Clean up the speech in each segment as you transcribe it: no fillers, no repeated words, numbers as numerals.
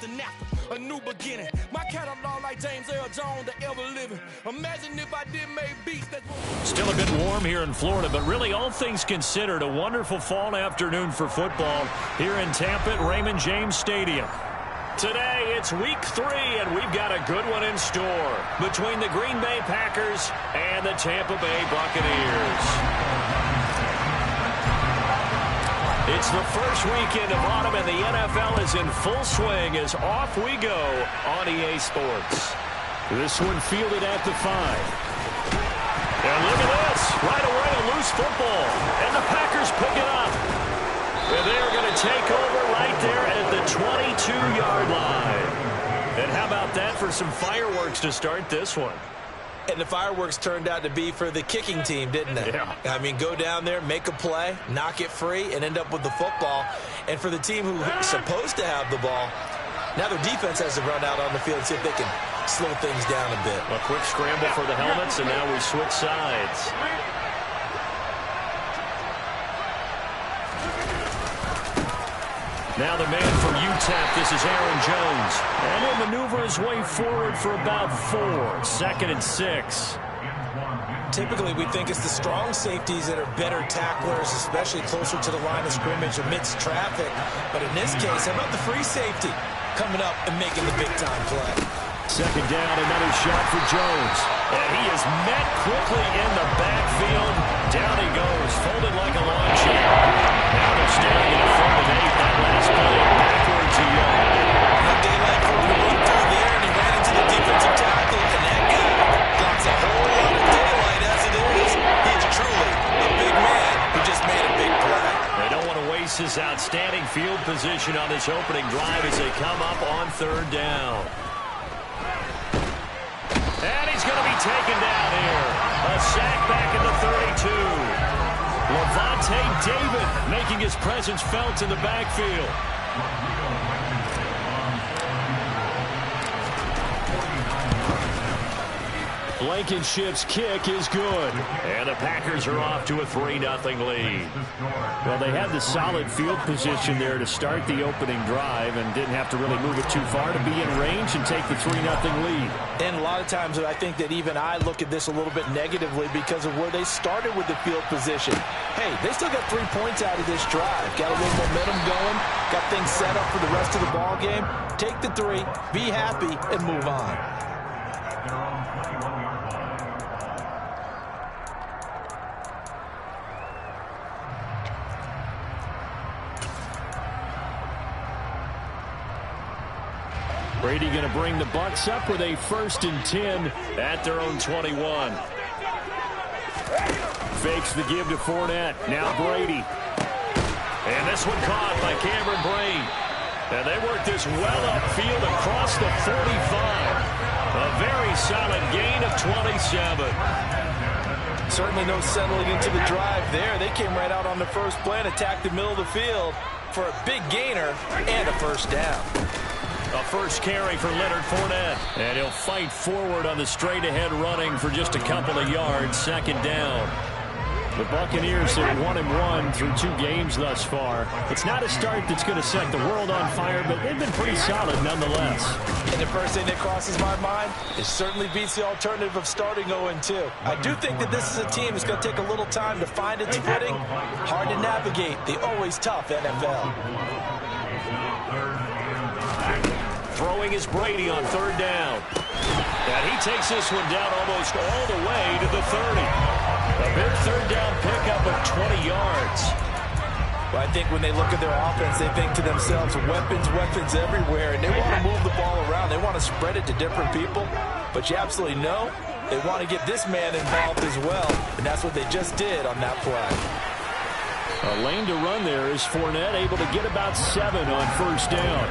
chasing after a new beginning. My catalog like James Earl Jones, the ever living. Imagine if I did make beats. Still a bit warm here in Florida, but really all things considered, a wonderful fall afternoon for football here in Tampa at Raymond James Stadium. Today, it's week 3, and we've got a good one in store between the Green Bay Packers and the Tampa Bay Buccaneers. It's the first weekend of autumn, and the NFL is in full swing as off we go on EA Sports. This one fielded at the 5. And look at this. Right away, a loose football. And the Packers pick it up. And they're going to take over right there at the 22-yard line. And how about that for some fireworks to start this one? And the fireworks turned out to be for the kicking team, didn't they? Yeah. I mean, go down there, make a play, knock it free, and end up with the football. And for the team who's supposed to have the ball, now their defense has to run out on the field and see if they can slow things down a bit. A quick scramble for the helmets, and now we switch sides. Now the man from UTEP, this is Aaron Jones. And he'll maneuver his way forward for about 4. 2nd and 6. Typically, we think it's the strong safeties that are better tacklers, especially closer to the line of scrimmage amidst traffic. But in this case, how about the free safety coming up and making the big-time play? 2nd down, another shot for Jones. And he is met quickly in the backfield. Down he goes, folded like a lawn chair. Now they're staring at a 3rd and 8. That last play backwards a yard. No daylight for him to run through there, and he ran into the defensive tackle, and that guy blocks a whole lot of daylight as it is. He's truly a big man who just made a big play. They don't want to waste this outstanding field position on this opening drive as they come up on 3rd down. And he's going to be taken down here. A sack back at the 32. Lavonte David making his presence felt in the backfield. Blankenship's kick is good. And the Packers are off to a 3-0 lead. Well, they had the solid field position there to start the opening drive and didn't have to really move it too far to be in range and take the 3-0 lead. And a lot of times I think that even I look at this a little bit negatively because of where they started with the field position. Hey, they still got 3 points out of this drive. Got a little momentum going. Got things set up for the rest of the ball game. Take the 3, be happy, and move on. Brady going to bring the Bucs up with a 1st and 10 at their own 21. Fakes the give to Fournette. Now Brady. And this one caught by Cameron Brate. And they work this well upfield across the 45. A very solid gain of 27. Certainly no settling into the drive there. They came right out on the first play and attacked the middle of the field for a big gainer and a 1st down. A first carry for Leonard Fournette. And he'll fight forward on the straight-ahead running for just a couple of yards. 2nd down. The Buccaneers are 1-1 through 2 games thus far. It's not a start that's going to set the world on fire, but they've been pretty solid nonetheless. And the first thing that crosses my mind is certainly beats the alternative of starting 0-2. I do think that this is a team that's going to take a little time to find its footing. Hard to navigate the always tough NFL. Throwing is Brady on 3rd down. And he takes this one down almost all the way to the 30. A big 3rd down pickup of 20 yards. But I think when they look at their offense, they think to themselves, weapons everywhere, and they want to move the ball around. They want to spread it to different people. But you absolutely know they want to get this man involved as well, and that's what they just did on that play. A lane to run there is Fournette able to get about 7 on 1st down.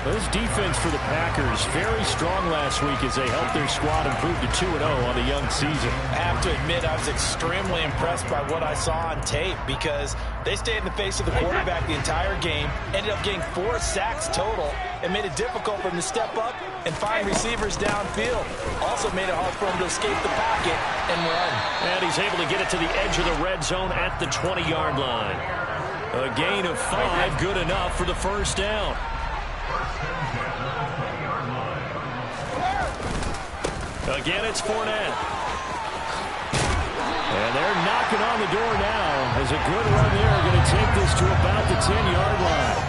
This defense for the Packers, very strong last week as they helped their squad improve to 2-0 on the young season. I have to admit, I was extremely impressed by what I saw on tape because they stayed in the face of the quarterback the entire game, ended up getting 4 sacks total, and made it difficult for him to step up and find receivers downfield. Also made it hard for him to escape the pocket and run. And he's able to get it to the edge of the red zone at the 20-yard line. A gain of 5, good enough for the 1st down. Again, it's Fournette. And they're knocking on the door now as a good run there going to take this to about the 10-yard line.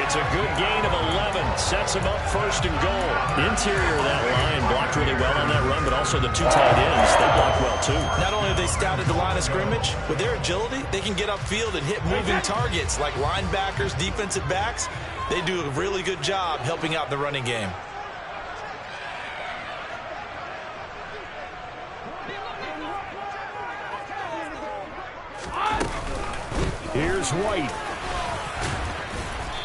It's a good gain of 11. Sets him up first and goal. Interior of that line blocked really well on that run, but also the two tight ends, they blocked well too. Not only have they scouted the line of scrimmage, with their agility, they can get upfield and hit moving targets like linebackers, defensive backs. They do a really good job helping out the running game. Here's White.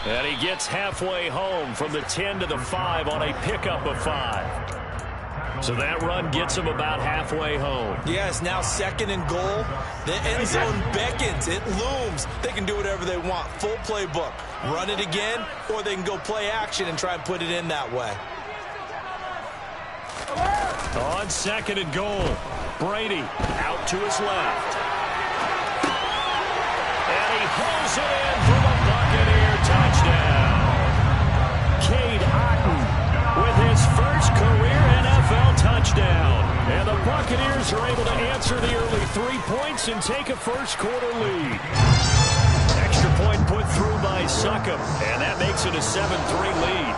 And he gets halfway home from the 10 to the 5 on a pickup of 5. So that run gets him about halfway home. Yeah, it's now second and goal. The end zone beckons. It looms. They can do whatever they want. Full playbook. Run it again, or they can go play action and try and put it in that way. On second and goal, Brady out to his left. And he pulls it in for the Buccaneer touchdown. Cade Otton with his first career NFL touchdown. And the Buccaneers are able to answer the early 3 points and take a first-quarter lead. Extra point put through by Succop, and that makes it a 7-3 lead.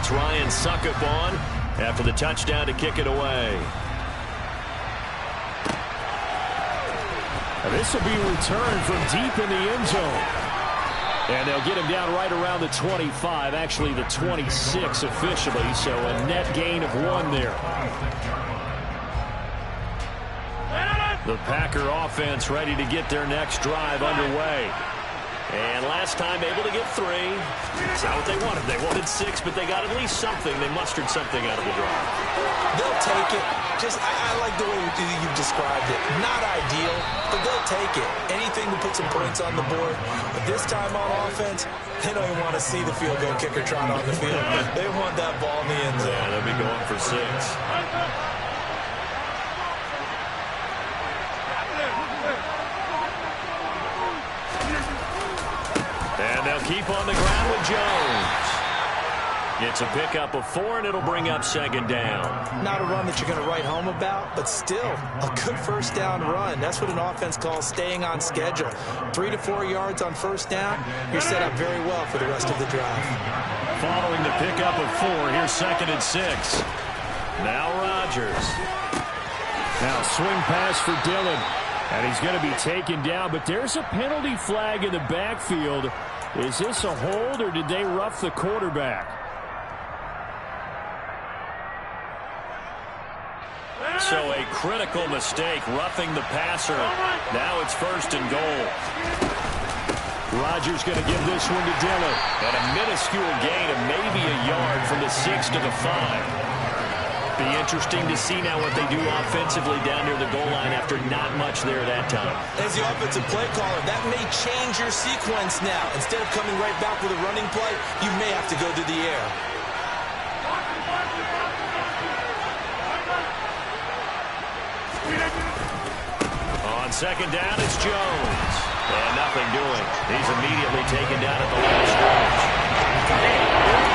It's Ryan Succop on after the touchdown to kick it away. Now this will be returned from deep in the end zone. And they'll get him down right around the 25, actually the 26 officially, so a net gain of 1 there. The Packer offense ready to get their next drive underway. And last time able to get 3. It's not what they wanted. They wanted 6, but they got at least something. They mustered something out of the drive. They'll take it. I like the way you've described it. Not ideal, but they'll take it. Anything to put some points on the board. But this time on offense, they don't even want to see the field goal kicker trot on the field. They want that ball in the end zone. Yeah, they'll be going for 6. And they'll keep on the ground with Jones. It's a pickup of 4, and it'll bring up second down. Not a run that you're going to write home about, but still a good first down run. That's what an offense calls staying on schedule. 3 to 4 yards on first down, you're set up very well for the rest of the drive. Following the pickup of 4, here's second and 6. Now Rodgers. Now swing pass for Dillon. And he's going to be taken down, but there's a penalty flag in the backfield. Is this a hold, or did they rough the quarterback? So a critical mistake, roughing the passer. Now it's first and goal. Rodgers going to give this one to Dillon. And a minuscule gain of maybe a yard from the 6 to the 5. Be interesting to see now what they do offensively down near the goal line after not much there that time. As the offensive play caller, that may change your sequence now. Instead of coming right back with a running play, you may have to go to the air. On second down, it's Jones. And nothing doing. He's immediately taken down at the line of scrimmage.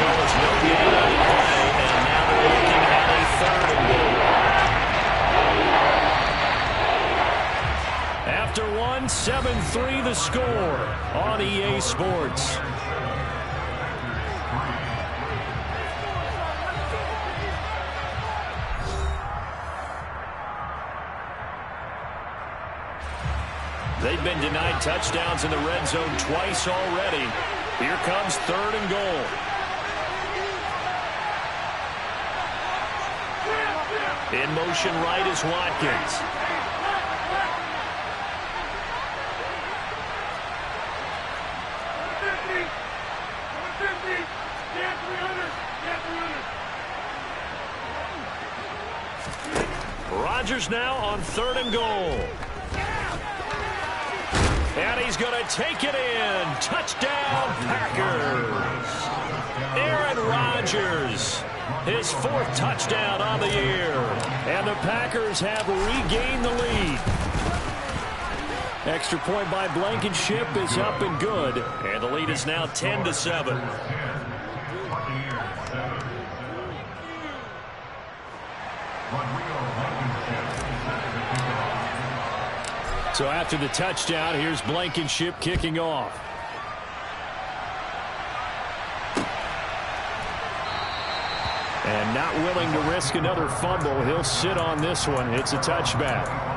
There was no gain on the play, and now they're looking at a third and goal. After 1, 7-3 the score on EA Sports. They've been denied touchdowns in the red zone twice already. Here comes third and goal. In motion right is Watkins. Rodgers now on third and goal. And he's going to take it in. Touchdown, Packers. Aaron Rodgers, his 4th touchdown on the year. And the Packers have regained the lead. Extra point by Blankenship is up and good. And the lead is now 10-7. So after the touchdown, here's Blankenship kicking off. And not willing to risk another fumble. He'll sit on this one. It's a touchback.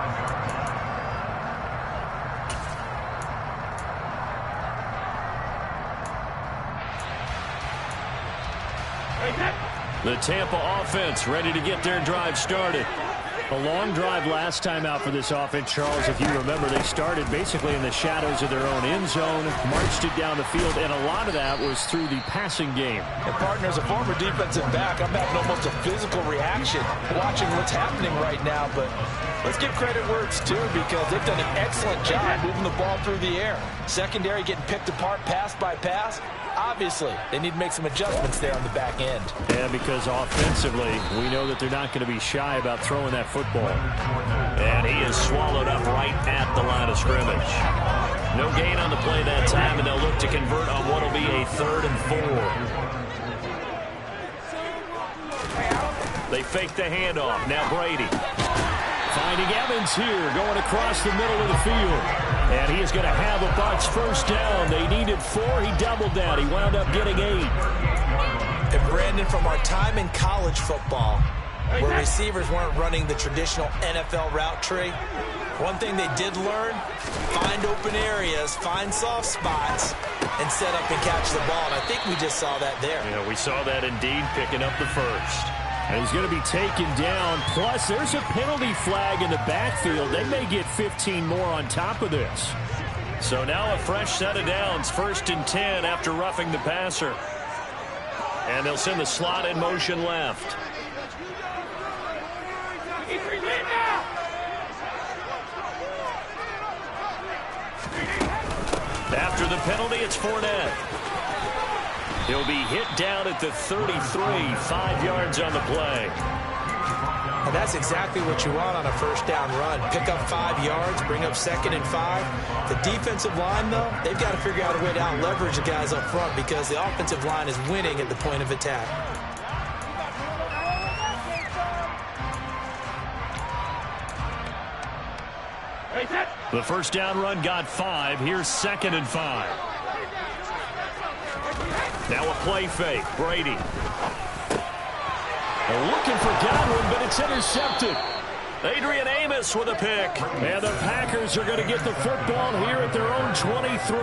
The Tampa offense ready to get their drive started. A long drive last time out for this offense, Charles. If you remember, they started basically in the shadows of their own end zone, marched it down the field, and a lot of that was through the passing game. And partner, as a former defensive back, I'm having almost a physical reaction watching what's happening right now. But let's give credit where it's due, because they've done an excellent job moving the ball through the air. Secondary getting picked apart pass by pass. Obviously, they need to make some adjustments there on the back end. Yeah, because offensively, we know that they're not going to be shy about throwing that football. And he is swallowed up right at the line of scrimmage. No gain on the play that time, and they'll look to convert on what will be a 3rd and 4. They fake the handoff. Now Brady. Finding Evans here, going across the middle of the field. And he is going to have a Bucs first down. They needed 4. He doubled down. He wound up getting 8. And Brandon, from our time in college football, where receivers weren't running the traditional NFL route tree, one thing they did learn, find open areas, find soft spots, and set up and catch the ball. And I think we just saw that there. Yeah, we saw that indeed, picking up the first. And he's going to be taken down. Plus, there's a penalty flag in the backfield. They may get 15 more on top of this. So now a fresh set of downs. 1st and 10 after roughing the passer. And they'll send the slot in motion left. After the penalty, it's Fournette. He'll be hit down at the 33, 5 yards on the play. And that's exactly what you want on a first down run. Pick up 5 yards, bring up 2nd and 5. The defensive line, though, they've got to figure out a way to out-leverage the guys up front, because the offensive line is winning at the point of attack. The first down run got 5. Here's 2nd and 5. Now a play fake. Brady. They're looking for Godwin, but it's intercepted. Adrian Amos with a pick. And the Packers are going to get the football here at their own 23.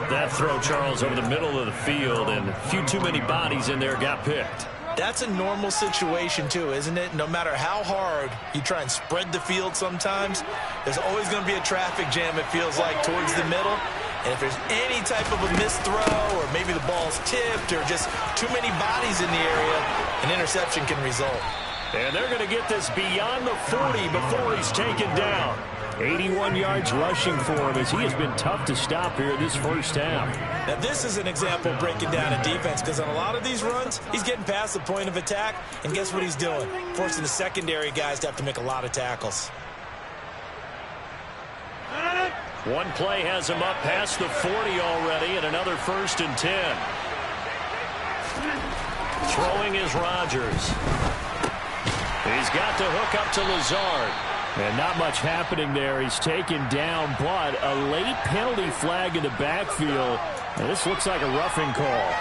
That throw, Charles, over the middle of the field, and a few too many bodies in there got picked. That's a normal situation, too, isn't it? No matter how hard you try and spread the field sometimes, there's always going to be a traffic jam, it feels like, towards the middle. And if there's any type of a missed throw, or maybe the ball's tipped, or just too many bodies in the area, an interception can result. And they're going to get this beyond the 40 before he's taken down. 81 yards rushing for him, as he has been tough to stop here this first half. Now, this is an example of breaking down a defense, because on a lot of these runs, he's getting past the point of attack, and guess what he's doing? Forcing the secondary guys to have to make a lot of tackles. One play has him up past the 40 already, and another 1st and 10. Throwing is Rodgers. He's got the hook up to Lazard. And not much happening there. He's taken down, but a late penalty flag in the backfield. And this looks like a roughing call.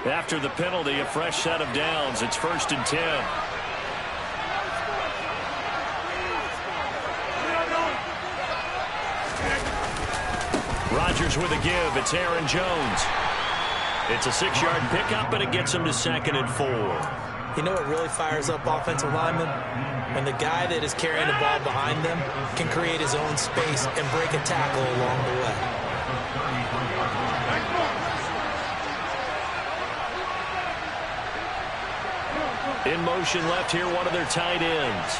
After the penalty, a fresh set of downs. It's 1st and 10. Rodgers with a give. It's Aaron Jones. It's a 6-yard pickup, and it gets him to 2nd and 4. You know what really fires up offensive linemen? When the guy that is carrying the ball behind them can create his own space and break a tackle along the way. In motion left here, one of their tight ends.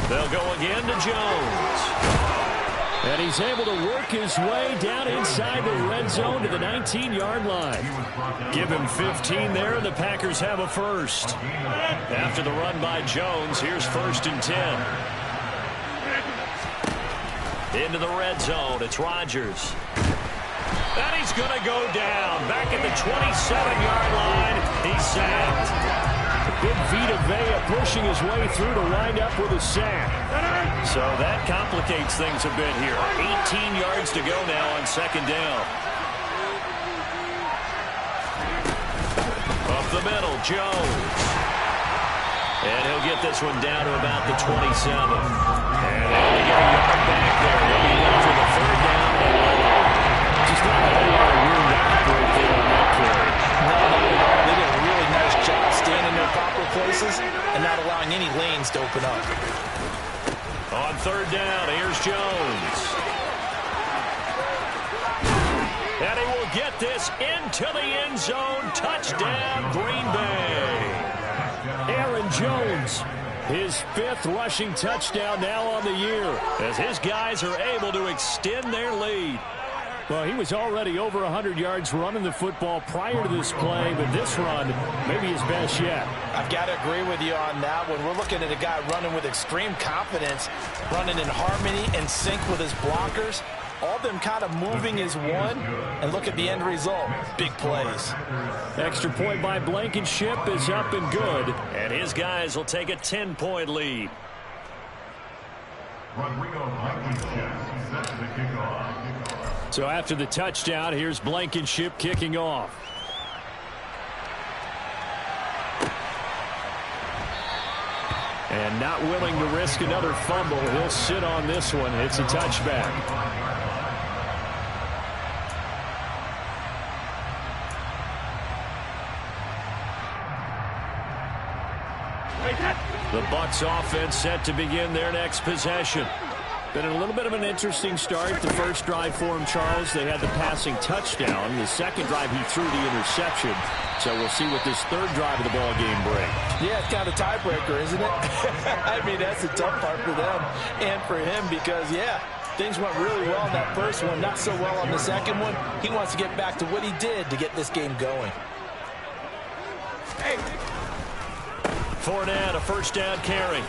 They'll go again to Jones. And he's able to work his way down inside the red zone to the 19-yard line. Give him 15 there, and the Packers have a first. After the run by Jones, here's 1st and 10. Into the red zone, it's Rodgers. And he's going to go down. Back at the 27-yard line, he's sacked. Big Vita Vea pushing his way through to wind up with a sack. So that complicates things a bit here. 18 yards to go now on 2nd down. Up the middle, Jones. And he'll get this one down to about the 27. And they get a yard back there. They'll be left with a 3rd down. Just not a whole lot of room to operate there on that carry. No, they did a really nice job staying in their proper places and not allowing any lanes to open up. On 3rd down, here's Jones. And he will get this into the end zone. Touchdown, Green Bay. Aaron Jones, his 5th rushing touchdown now on the year, as his guys are able to extend their lead. Well, he was already over 100 yards running the football prior to this play, but this run may be his best yet. I've got to agree with you on that one. We're looking at a guy running with extreme confidence, running in harmony and sync with his blockers. All of them kind of moving as one, and look at the end result. Big plays. Extra point by Blankenship is up and good, and his guys will take a 10-point lead. So after the touchdown, here's Blankenship kicking off. And not willing to risk another fumble, he'll sit on this one. It's a touchback. The Bucs offense set to begin their next possession. Been a little bit of an interesting start. The first drive for him, Charles, they had the passing touchdown. The second drive, he threw the interception. So we'll see what this 3rd drive of the ball game brings. Yeah, it's kind of a tiebreaker, isn't it? I mean, that's the tough part for them and for him because, yeah, things went really well in that first one, not so well on the second one. He wants to get back to what he did to get this game going. Hey. Fournette, a 1st down carry.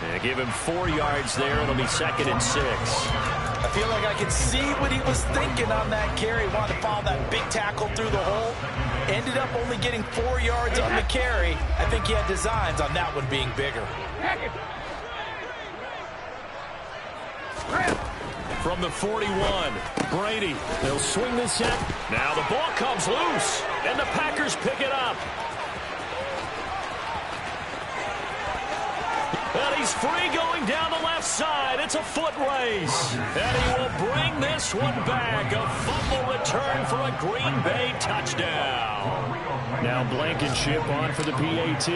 And give him 4 yards there. It'll be 2nd and 6. I feel like I can see what he was thinking on that carry. Wanted to follow that big tackle through the hole. Ended up only getting 4 yards on the carry. I think he had designs on that one being bigger. From the 41, Brady. They'll swing this set. Now the ball comes loose, and the Packers pick it up. And he's free going down the left side. It's a foot race. And he will bring this one back. A fumble return for a Green Bay touchdown. Now Blankenship on for the PAT.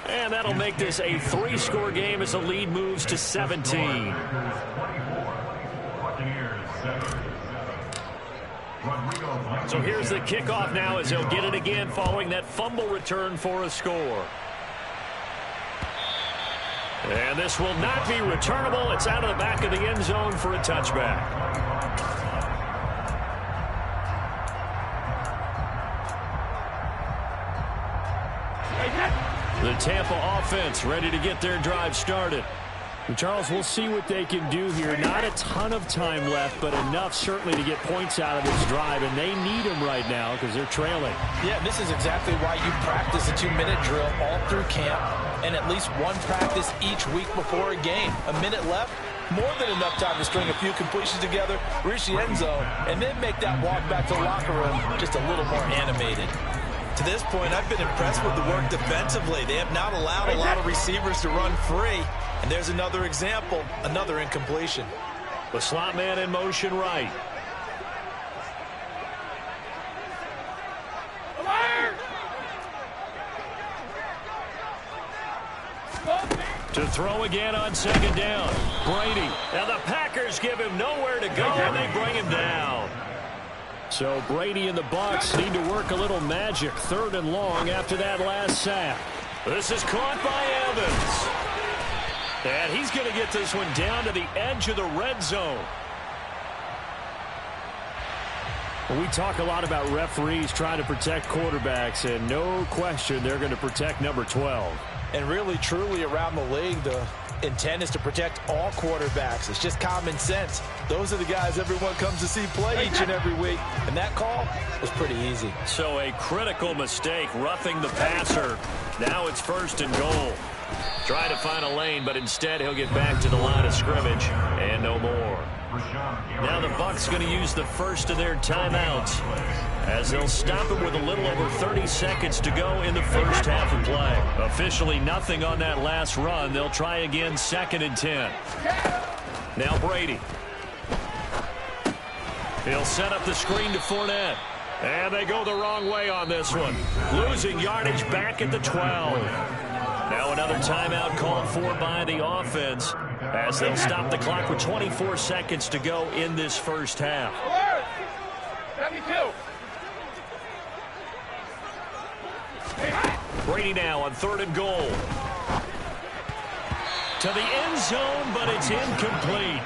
And that'll make this a 3-score game as the lead moves to 17. So here's the kickoff now as he'll get it again following that fumble return for a score. And this will not be returnable. It's out of the back of the end zone for a touchback. The Tampa offense ready to get their drive started. And Charles, we'll see what they can do here. Not a ton of time left, but enough certainly to get points out of this drive, and they need them right now because they're trailing. Yeah, this is exactly why you practice a 2-minute drill all through camp and at least one practice each week before a game. A minute left, more than enough time to string a few completions together, reach the end zone, and then make that walk back to the locker room just a little more animated. To this point, I've been impressed with the work defensively. They have not allowed a lot of receivers to run free. And there's another example, another incompletion. The slot man in motion right. To throw again on 2nd down. Brady. Now the Packers give him nowhere to go, and they bring him down. So Brady and the Bucs need to work a little magic. 3rd and long after that last sack. This is caught by Evans. And he's going to get this one down to the edge of the red zone. We talk a lot about referees trying to protect quarterbacks, and no question they're going to protect number 12. And really, truly, around the league, the intent is to protect all quarterbacks. It's just common sense. Those are the guys everyone comes to see play each and every week. And that call was pretty easy. So a critical mistake, roughing the passer. Now it's 1st and goal. Trying to find a lane, but instead he'll get back to the line of scrimmage and no more. Now the Bucs going to use the first of their timeouts as they'll stop him with a little over 30 seconds to go in the first half of play. Officially nothing on that last run. They'll try again 2nd and 10. Now Brady. He'll set up the screen to Fournette. And they go the wrong way on this one. Losing yardage back at the 12. Now another timeout called for by the offense as they'll stop the clock with 24 seconds to go in this first half. Brady now on 3rd and goal. To the end zone, but it's incomplete.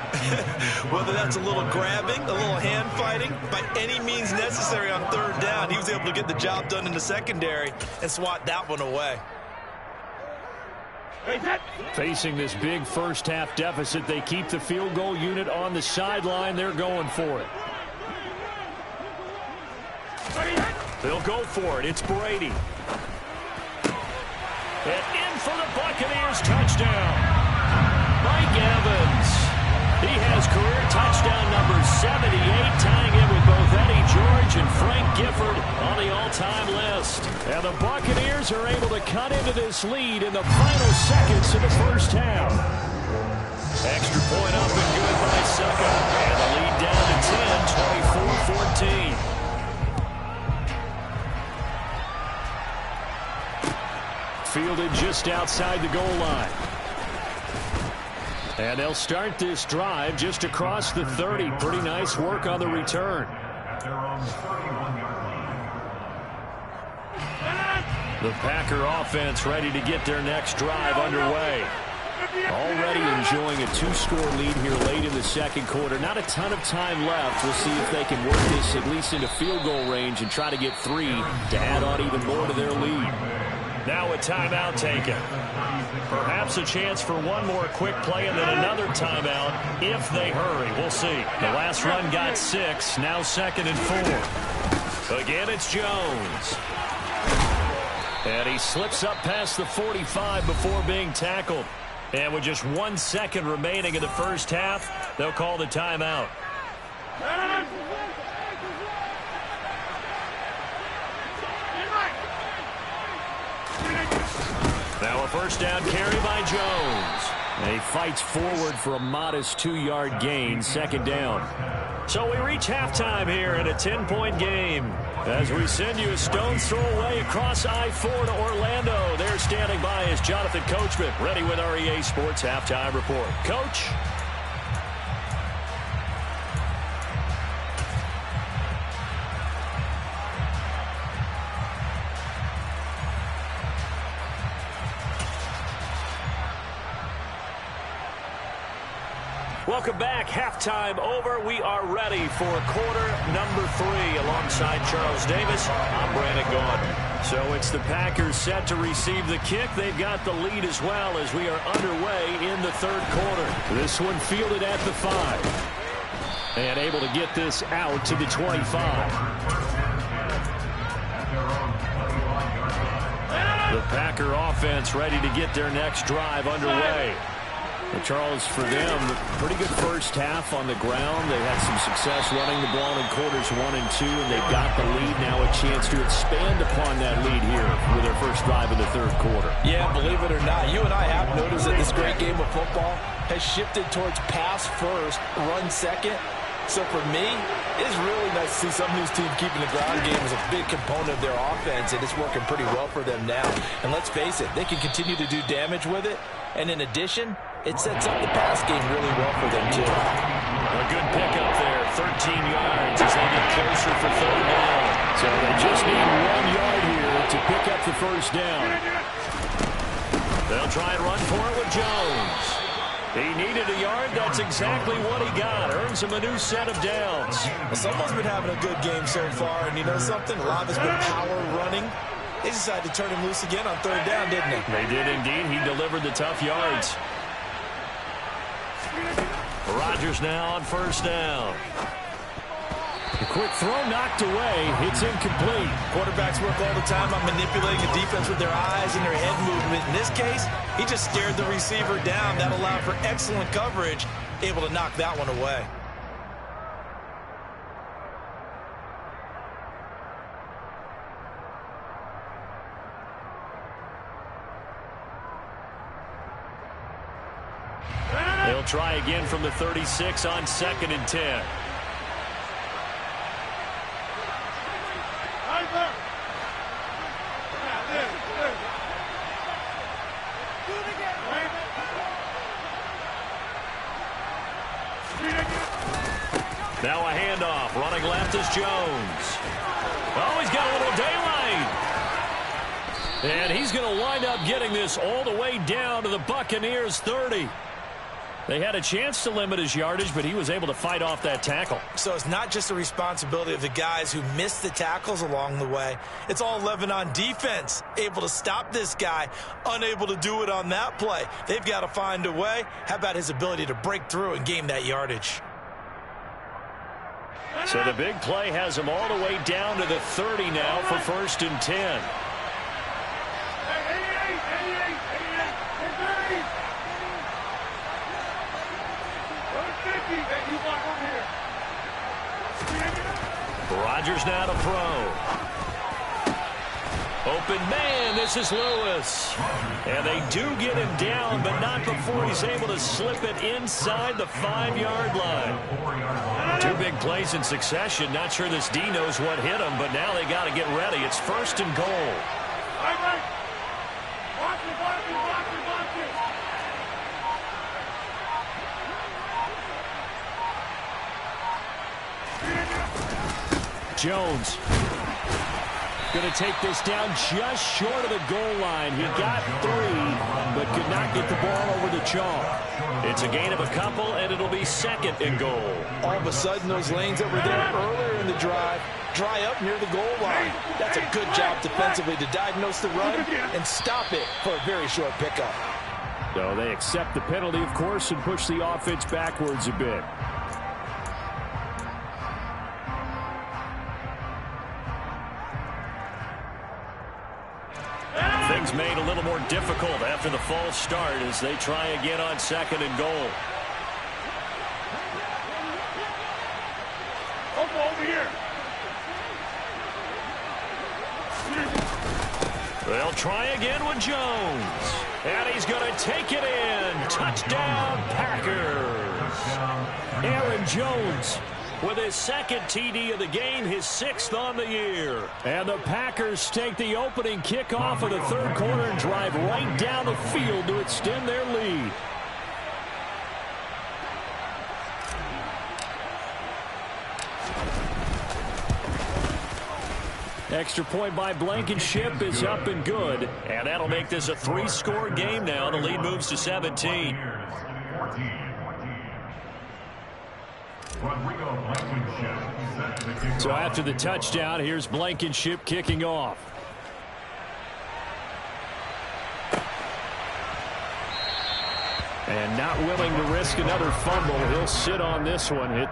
Whether that's a little grabbing, a little hand fighting, by any means necessary on 3rd down, he was able to get the job done in the secondary and swat that one away. Facing this big first half deficit, they keep the field goal unit on the sideline. They're going for it. They'll go for it. It's Brady. And in for the Buccaneers. Touchdown. Mike Evans. He has career touchdown number 78, tying in with both Eddie George and Frank Gifford on the all-time list. And the Buccaneers are able to cut into this lead in the final seconds of the first half. Extra point up and good by Succa. And the lead down to 10, 24-14. Fielded just outside the goal line. And they'll start this drive just across the 30. Pretty nice work on the return. The Packer offense ready to get their next drive underway. Already enjoying a 2-score lead here late in the second quarter. Not a ton of time left. We'll see if they can work this at least into field goal range and try to get 3 to add on even more to their lead. Now a timeout taken. Perhaps a chance for one more quick play and then another timeout if they hurry. We'll see. The last run got 6. Now 2nd and 4. Again, it's Jones. And he slips up past the 45 before being tackled. And with just 1 second remaining in the first half, they'll call the timeout. Now a first down carry by Jones. And he fights forward for a modest 2-yard gain, 2nd down. So we reach halftime here in a 10-point game. As we send you a stone's throw away across I-4 to Orlando. There standing by is Jonathan Coachman, ready with our EA Sports Halftime Report. Coach? Welcome back. Halftime over. We are ready for quarter number 3. Alongside Charles Davis, I'm Brandon Gaudin. So it's the Packers set to receive the kick. They've got the lead as well as we are underway in the 3rd quarter. This one fielded at the 5. And able to get this out to the 25. The Packer offense ready to get their next drive underway. Well, Charles, for them, pretty good first half on the ground. They had some success running the ball in quarters 1 and 2, and they've got the lead now, a chance to expand upon that lead here with their first drive in the 3rd quarter. Yeah, believe it or not, you and I have noticed that this great game of football has shifted towards pass first, run second. So for me, it's really nice to see some of these teams keeping the ground game as a big component of their offense, and it's working pretty well for them now. And let's face it, they can continue to do damage with it. And in addition, it sets up the pass game really well for them, too. A good pickup there, 13 yards as they get close closer for third down. So they just need 1 yard here to pick up the first down. They'll try and run for it with Jones. He needed a yard. That's exactly what he got. Earns him a new set of downs. Well, someone's been having a good game so far, and you know something? A lot of it's been power running. They decided to turn him loose again on third down, didn't they? They did indeed. He delivered the tough yards. Rodgers now on first down. A quick throw knocked away. It's incomplete. Quarterbacks work all the time on manipulating the defense with their eyes and their head movement. In this case, he just stared the receiver down. That allowed for excellent coverage, able to knock that one away. They'll try again from the 36 on 2nd and 10. Now a handoff. Running left is Jones. Oh, he's got a little daylight. And he's going to wind up getting this all the way down to the Buccaneers' 30. They had a chance to limit his yardage, but he was able to fight off that tackle. So it's not just the responsibility of the guys who missed the tackles along the way. It's all 11 on defense, able to stop this guy, unable to do it on that play. They've got to find a way. How about his ability to break through and gain that yardage? So the big play has him all the way down to the 30 now for 1st and 10. Rodgers now to throw. Open man, this is Lewis. And they do get him down, but not before he's able to slip it inside the 5-yard line. 2 big plays in succession. Not sure this D knows what hit him, but now they got to get ready. It's 1st and goal. Jones going to take this down just short of the goal line. He got 3, but could not get the ball over the chalk. It's a gain of a couple, and it'll be 2nd and goal. All of a sudden, those lanes that were there earlier in the drive dry up near the goal line. That's a good job defensively to diagnose the run and stop it for a very short pickup. So they accept the penalty, of course, and push the offense backwards a bit. Things made a little more difficult after the false start as they try again on 2nd and goal. Over here. They'll try again with Jones. And he's going to take it in. Touchdown, Packers. Aaron Jones with his 2nd TD of the game, his 6th on the year. And the Packers take the opening kickoff of the 3rd quarter and drive right down the field to extend their lead. Extra point by Blankenship is up and good. And that'll make this a 3-score game now. The lead moves to 17. So after the touchdown, here's Blankenship kicking off. And not willing to risk another fumble. He'll sit on this one.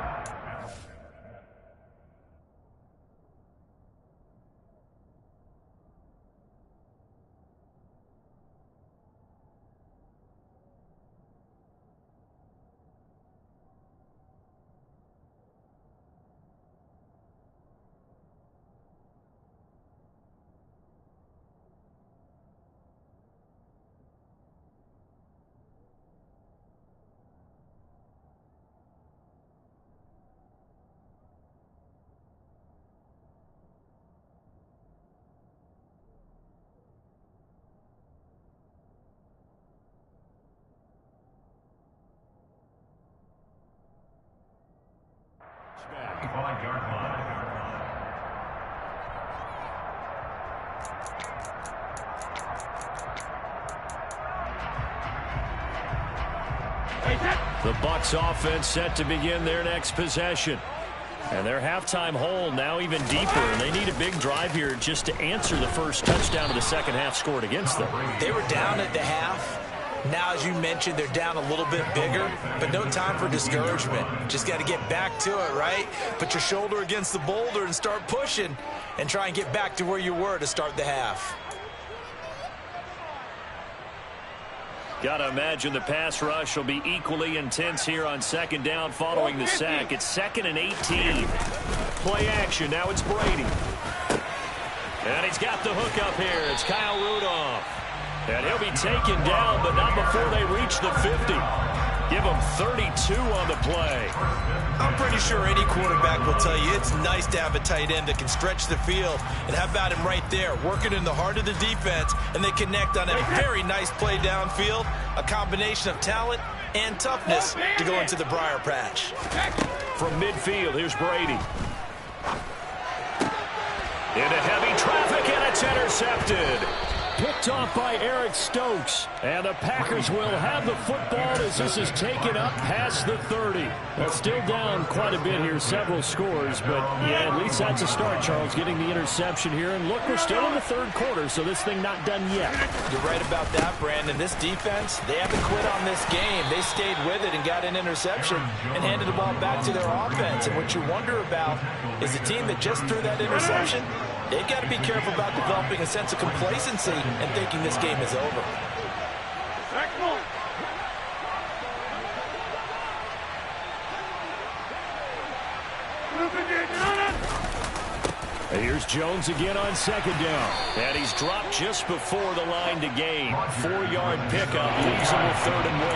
The Bucs offense set to begin their next possession. And their halftime hole now even deeper, and they need a big drive here just to answer the first touchdown of the second half scored against them. They were down at the half. Now, as you mentioned, they're down a little bit bigger, but no time for discouragement. Just got to get back to it, right? Put your shoulder against the boulder and start pushing and try and get back to where you were to start the half. Got to imagine the pass rush will be equally intense here on second down following the sack. It's 2nd and 18. Play action. Now it's Brady. And he's got the hook up here. It's Kyle Rudolph. And he'll be taken down, but not before they reach the 50. Give him 32 on the play. I'm pretty sure any quarterback will tell you it's nice to have a tight end that can stretch the field. And how about him right there, working in the heart of the defense, and they connect on a very nice play downfield, a combination of talent and toughness to go into the briar patch. From midfield, here's Brady. Into heavy traffic, and it's intercepted. Picked off by Eric Stokes. And the Packers will have the football as this is taken up past the 30. That's still down quite a bit here, several scores. But, yeah, at least that's a start, Charles, getting the interception here. And, look, we're still in the third quarter, so this thing not done yet. You're right about that, Brandon. This defense, they haven't quit on this game. They stayed with it and got an interception and handed the ball back to their offense. And what you wonder about is the team that just threw that interception, they've got to be careful about developing a sense of complacency and thinking this game is over. Here's Jones again on second down. And he's dropped just before the line to gain. 4-yard pickup leaves him with 3rd and 1.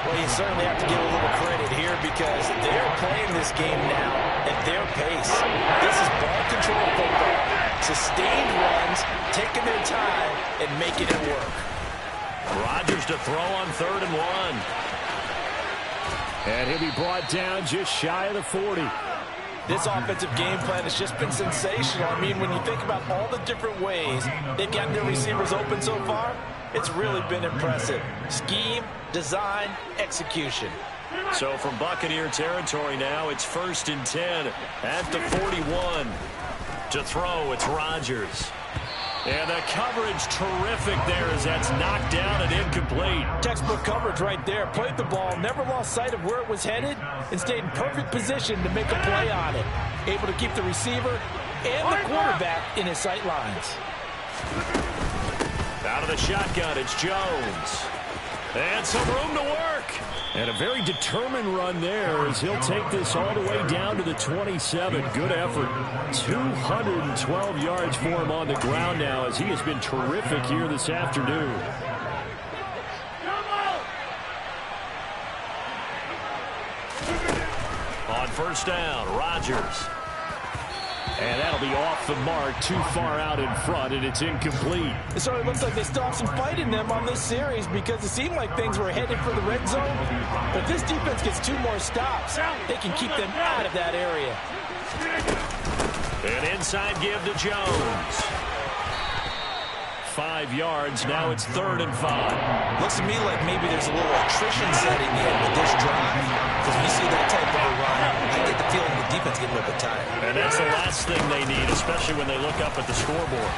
Well, you certainly have to give a little credit here because they're playing this game now at their pace. This is ball control football. Sustained runs, taking their time, and making it work. Rodgers to throw on 3rd and 1. And he'll be brought down just shy of the 40. This offensive game plan has just been sensational. I mean, when you think about all the different ways they've gotten their receivers open so far, it's really been impressive. Scheme, design, execution. So from Buccaneer territory now, it's 1st and 10 at the 41. To throw, it's Rodgers. And the coverage terrific there as that's knocked down and incomplete. Textbook coverage right there. Played the ball, never lost sight of where it was headed, and stayed in perfect position to make a play on it. Able to keep the receiver and the quarterback in his sight lines. Out of the shotgun, it's Jones. And some room to work. And a very determined run there as he'll take this all the way down to the 27. Good effort. 212 yards for him on the ground now as he has been terrific here this afternoon. On 1st down, Rodgers. And that'll be off the mark, too far out in front, and it's incomplete. So it looks like they still have some fight in them on this series because it seemed like things were headed for the red zone. But if this defense gets 2 more stops, they can keep them out of that area. An inside give to Jones. 5 yards, now it's 3rd and 5. Looks to me like maybe there's a little attrition setting in with this drive. Because when you see that type of a run, I get the feeling the defense getting a little bit tired. And that's the last thing they need, especially when they look up at the scoreboard.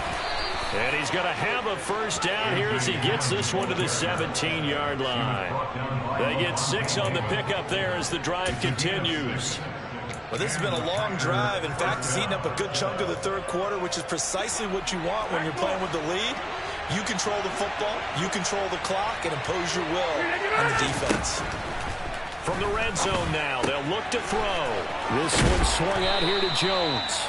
And he's going to have a 1st down here as he gets this one to the 17-yard line. They get 6 on the pickup there as the drive continues. Well, this has been a long drive. In fact, it's eaten up a good chunk of the 3rd quarter, which is precisely what you want when you're playing with the lead. You control the football, you control the clock, and impose your will on the defense. From the red zone now, they'll look to throw. This one swung out here to Jones.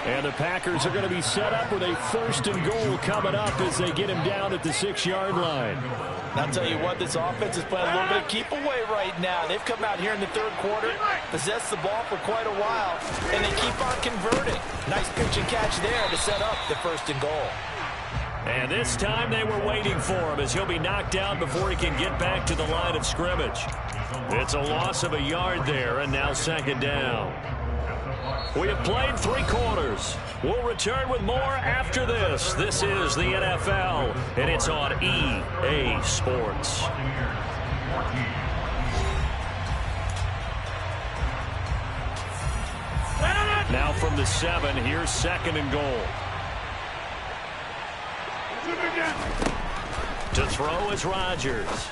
And the Packers are going to be set up with a 1st and goal coming up as they get him down at the 6-yard line. And I'll tell you what, this offense is playing a little bit of keep away right now. They've come out here in the 3rd quarter, possessed the ball for quite a while, and they keep on converting. Nice pitch and catch there to set up the 1st and goal. And this time they were waiting for him as he'll be knocked down before he can get back to the line of scrimmage. It's a loss of a yard there, and now 2nd down. We have played 3 quarters. We'll return with more after this. This is the NFL, and it's on EA Sports. Now from the 7, here's 2nd and goal. To throw is Rodgers.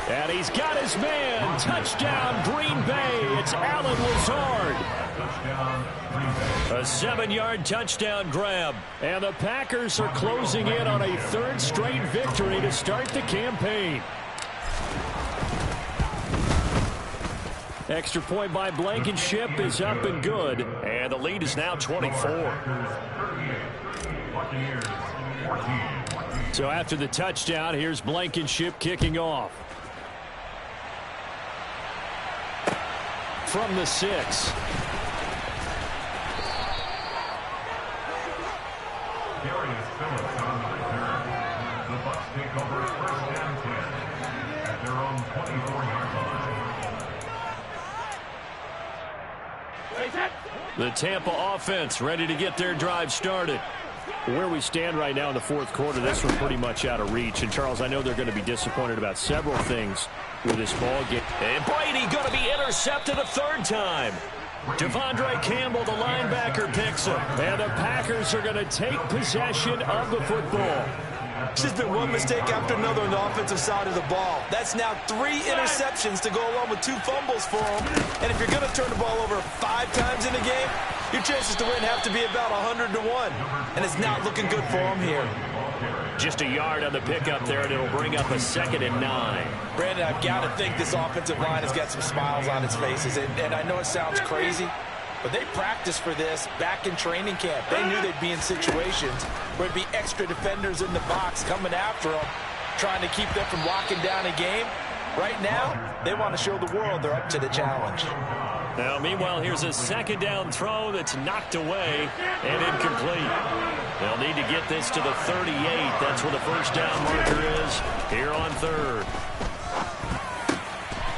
And he's got his man. Touchdown, Green Bay. It's Allen Lazard. A 7-yard touchdown grab. And the Packers are closing in on a 3rd straight victory to start the campaign. Extra point by Blankenship is up and good. And the lead is now 24. So after the touchdown, here's Blankenship kicking off. From the 6. The Bucs take over 1st and 10 at their own 24-yard line. The Tampa offense ready to get their drive started. Where we stand right now in the 4th quarter, this one pretty much out of reach. And, Charles, I know they're going to be disappointed about several things with this ball game. And Brady going to be intercepted a 3rd time. Devondre Campbell, the linebacker, picks him. And the Packers are going to take possession of the football. It's just been one mistake after another on the offensive side of the ball. That's now 3 interceptions to go along with 2 fumbles for him. And if you're going to turn the ball over 5 times in a game, your chances to win have to be about 100 to 1. And it's not looking good for him here. Just a yard on the pickup there, and it'll bring up a 2nd and 9. Brandon, I've got to think this offensive line has got some smiles on its faces. And I know it sounds crazy, but they practiced for this back in training camp. They knew they'd be in situations where there'd be extra defenders in the box coming after them, trying to keep them from locking down a game. Right now, they want to show the world they're up to the challenge. Now, meanwhile, here's a 2nd down throw that's knocked away and incomplete. They'll need to get this to the 38. That's where the 1st down marker is here on 3rd.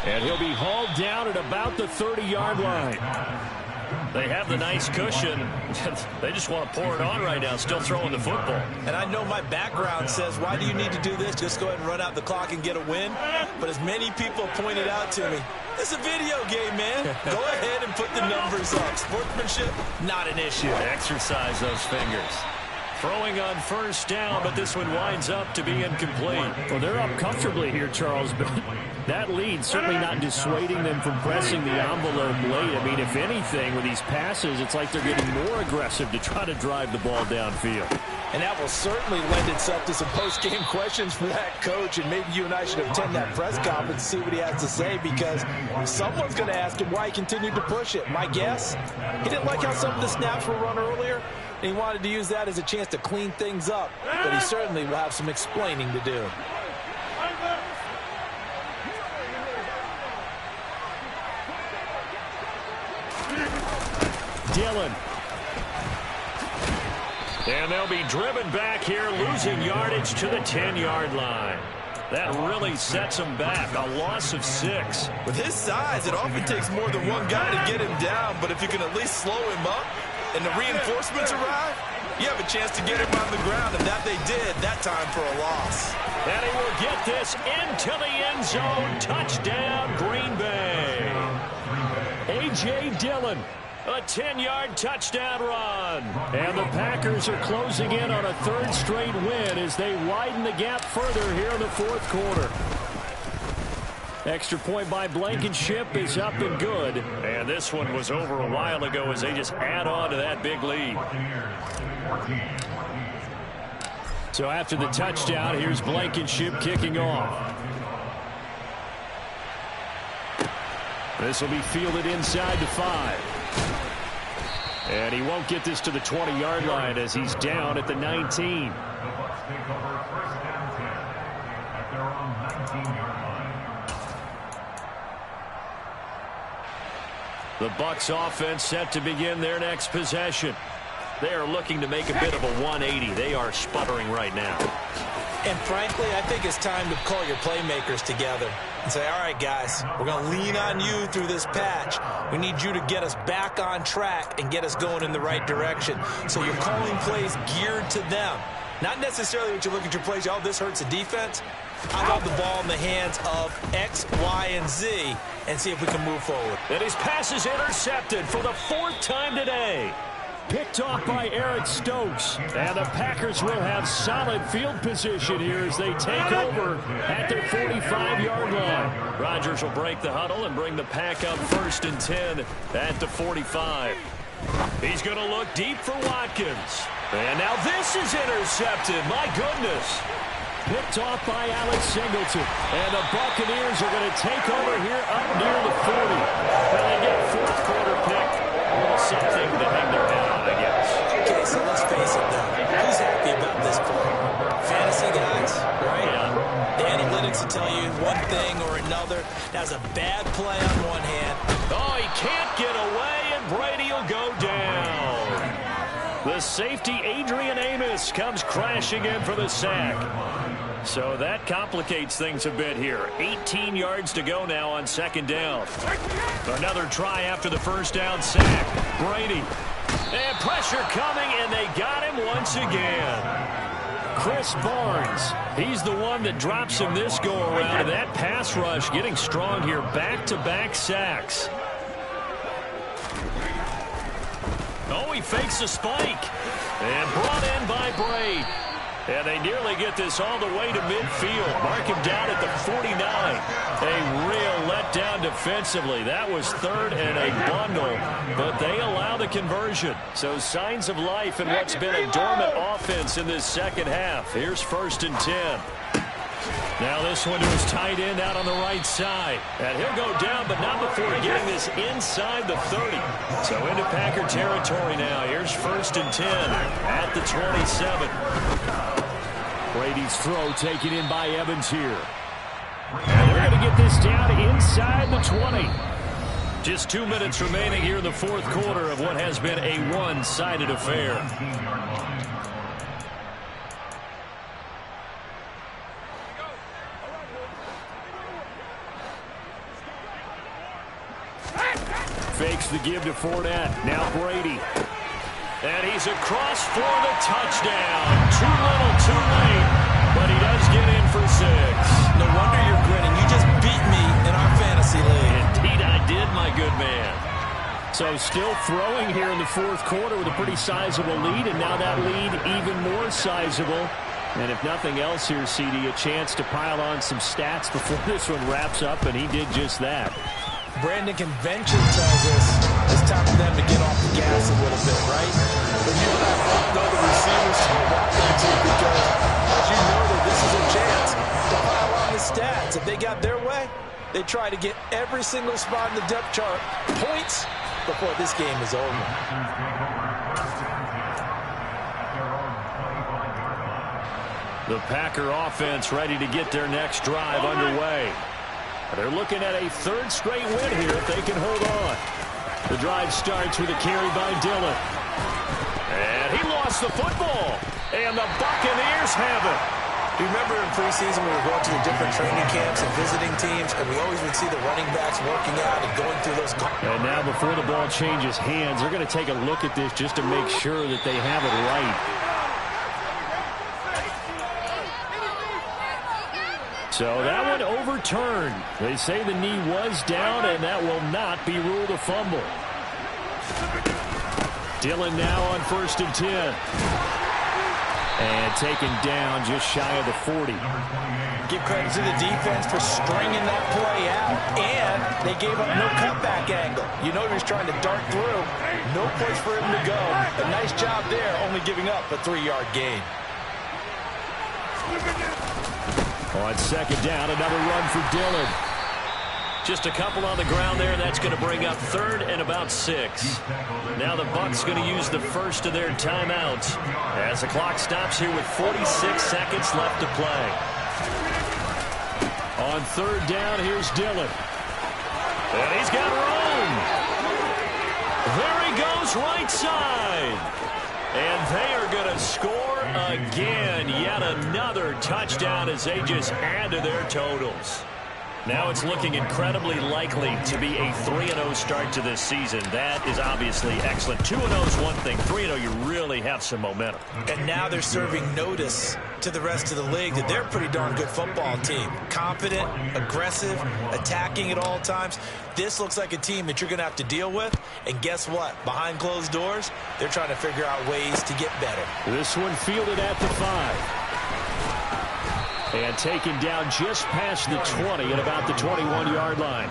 And he'll be hauled down at about the 30-yard line. They have the nice cushion. They just want to pour it on right now, still throwing the football. And I know my background says, why do you need to do this? Just go ahead and run out the clock and get a win. But as many people pointed out to me, it's a video game, man. Go ahead and put the numbers up. Sportsmanship, not an issue. Exercise those fingers. Throwing on 1st down, but this one winds up to be incomplete. Well, they're up comfortably here, Charles, but that lead certainly not dissuading them from pressing the envelope late. I mean, if anything, with these passes, it's like they're getting more aggressive to try to drive the ball downfield. And that will certainly lend itself to some post-game questions for that coach, and maybe you and I should attend that press conference and see what he has to say, because someone's going to ask him why he continued to push it. My guess, he didn't like how some of the snaps were run earlier, and he wanted to use that as a chance to clean things up, but he certainly will have some explaining to do. Dillon. And they'll be driven back here, losing yardage to the 10-yard line. That really sets him back, a loss of 6. With his size, it often takes more than one guy to get him down, but if you can at least slow him up and the reinforcements arrive, you have a chance to get him on the ground, and that they did that time for a loss. And he will get this into the end zone. Touchdown, Green Bay. A.J. Dillon. A 10-yard touchdown run. And the Packers are closing in on a 3rd straight win as they widen the gap further here in the 4th quarter. Extra point by Blankenship is up and good. And this one was over a while ago as they just add on to that big lead. So after the touchdown, here's Blankenship kicking off. This will be fielded inside the 5. And he won't get this to the 20-yard line as he's down at the 19. The Bucs take over 1st and 10 at their own 19-yard line. The Bucs offense set to begin their next possession. They are looking to make a bit of a 180. They are sputtering right now. And frankly, I think it's time to call your playmakers together. and say, all right, guys, we're going to lean on you through this patch. We need you to get us back on track and get us going in the right direction. So you're calling plays geared to them. Not necessarily what you look at your plays, oh, this hurts the defense. I want the ball in the hands of X, Y, and Z and see if we can move forward. And his pass is intercepted for the 4th time today. Picked off by Eric Stokes. And the Packers will have solid field position here as they take over at their 45-yard line. Rodgers will break the huddle and bring the Pack up 1st and 10 at the 45. He's going to look deep for Watkins. And now this is intercepted. My goodness. Picked off by Alex Singleton. And the Buccaneers are going to take over here up near the 40. And they get 4th quarter pick. Something to hang their head on, I guess. Okay, so let's face it, though. Who's happy about this play? Fantasy guys, right? Yeah. The analytics will tell you one thing or another. That's a bad play on one hand. Oh, he can't get away, and Brady will go down. The safety, Adrian Amos, comes crashing in for the sack. So that complicates things a bit here. 18 yards to go now on 2nd down. Another try after the 1st down sack. Brady. And pressure coming, and they got him once again. Chris Barnes. He's the one that drops him this go-around. And that pass rush getting strong here. Back-to-back sacks. Oh, he fakes a spike. And brought in by Brady. And they nearly get this all the way to midfield. Mark him down at the 49. A real letdown defensively. That was 3rd and a bundle, but they allow the conversion. So signs of life in what's been a dormant offense in this 2nd half. Here's 1st and 10. Now this one to his tight end out on the right side. And he'll go down, but not before getting this inside the 30. So into Packer territory now. Here's 1st and 10 at the 27. Brady's throw taken in by Evans here. And they're going to get this down inside the 20. Just 2 minutes remaining here in the 4th quarter of what has been a one-sided affair. Fakes the give to Fournette. Now Brady. And he's across for the touchdown. Too little, too late. But he does get in for 6. No wonder you're grinning. You just beat me in our fantasy league. Indeed I did, my good man. So still throwing here in the 4th quarter with a pretty sizable lead. And now that lead even more sizable. And if nothing else here, CD, a chance to pile on some stats before this one wraps up. And he did just that. Brandon, convention tells us it's time for them to get off the gas a little bit, right? But you and I both know the receivers are walking to because, as you know, that this is a chance to pile on the stats. If they got their way, they try to get every single spot in the depth chart points before this game is over. The Packer offense ready to get their next drive underway. They're looking at a 3rd straight win here if they can hold on. The drive starts with a carry by Dillon. And he lost the football. And the Buccaneers have it. You remember in preseason we were going to the different training camps and visiting teams, and we always would see the running backs working out and going through those. And now before the ball changes hands, they're going to take a look at this just to make sure that they have it right. So that one overturned. They say the knee was down, and that will not be ruled a fumble. Dillon now on 1st and 10. And taken down just shy of the 40. Give credit to the defense for stringing that play out, and they gave up no cutback angle. You know he was trying to dart through. No place for him to go. A nice job there, only giving up a 3-yard gain. On 2nd down, another run for Dillon. Just a couple on the ground there, and that's going to bring up 3rd and about 6. Now the Bucs going to use the first of their timeouts as the clock stops here with 46 seconds left to play. On 3rd down, here's Dillon. And he's got room. There he goes, right side. And they are going to score again. Yet another touchdown as they just add to their totals. Now it's looking incredibly likely to be a 3-0 start to this season. That is obviously excellent. 2-0 is one thing. 3-0, you really have some momentum. And now they're serving notice to the rest of the league that they're a pretty darn good football team. Confident, aggressive, attacking at all times. This looks like a team that you're going to have to deal with. And guess what? Behind closed doors, they're trying to figure out ways to get better. This one fielded at the 5. And taken down just past the 20 at about the 21-yard line.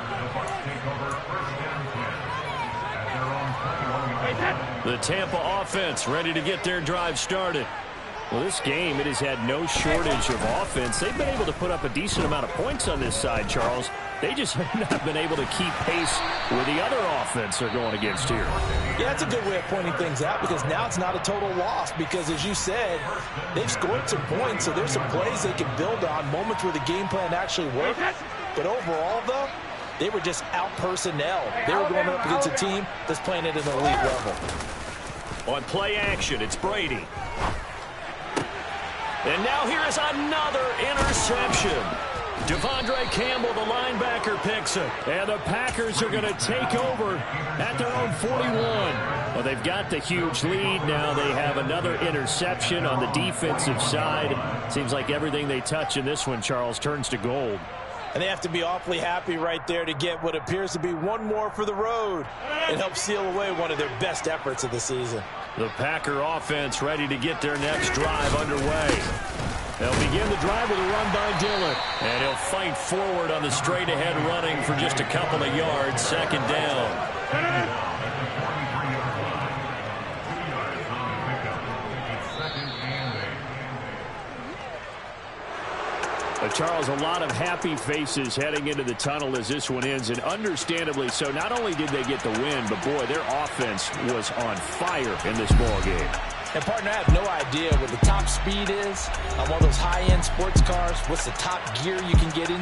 The Tampa offense ready to get their drive started. Well, this game, it has had no shortage of offense. They've been able to put up a decent amount of points on this side, Charles. They just have not been able to keep pace with the other offense they're going against here. Yeah, that's a good way of pointing things out because now it's not a total loss because, as you said, they've scored some points, so there's some plays they can build on, moments where the game plan actually worked. But overall, though, they were just out-personnel. They were going up against a team that's playing at an elite level. On play action, it's Brady. And now here is another interception. Devondre Campbell, the linebacker, picks it. And the Packers are going to take over at their own 41. Well, they've got the huge lead. Now they have another interception on the defensive side. Seems like everything they touch in this one, Charles, turns to gold. And they have to be awfully happy right there to get what appears to be one more for the road and help seal away one of their best efforts of the season. The Packer offense ready to get their next drive underway. They'll begin the drive with a run by Dillon. And he'll fight forward on the straight-ahead running for just a couple of yards. Second down. Charles, a lot of happy faces heading into the tunnel as this one ends, and understandably so. Not only did they get the win, but, boy, their offense was on fire in this ball game. And, partner, I have no idea what the top speed is on one of those high-end sports cars. What's the top gear you can get in?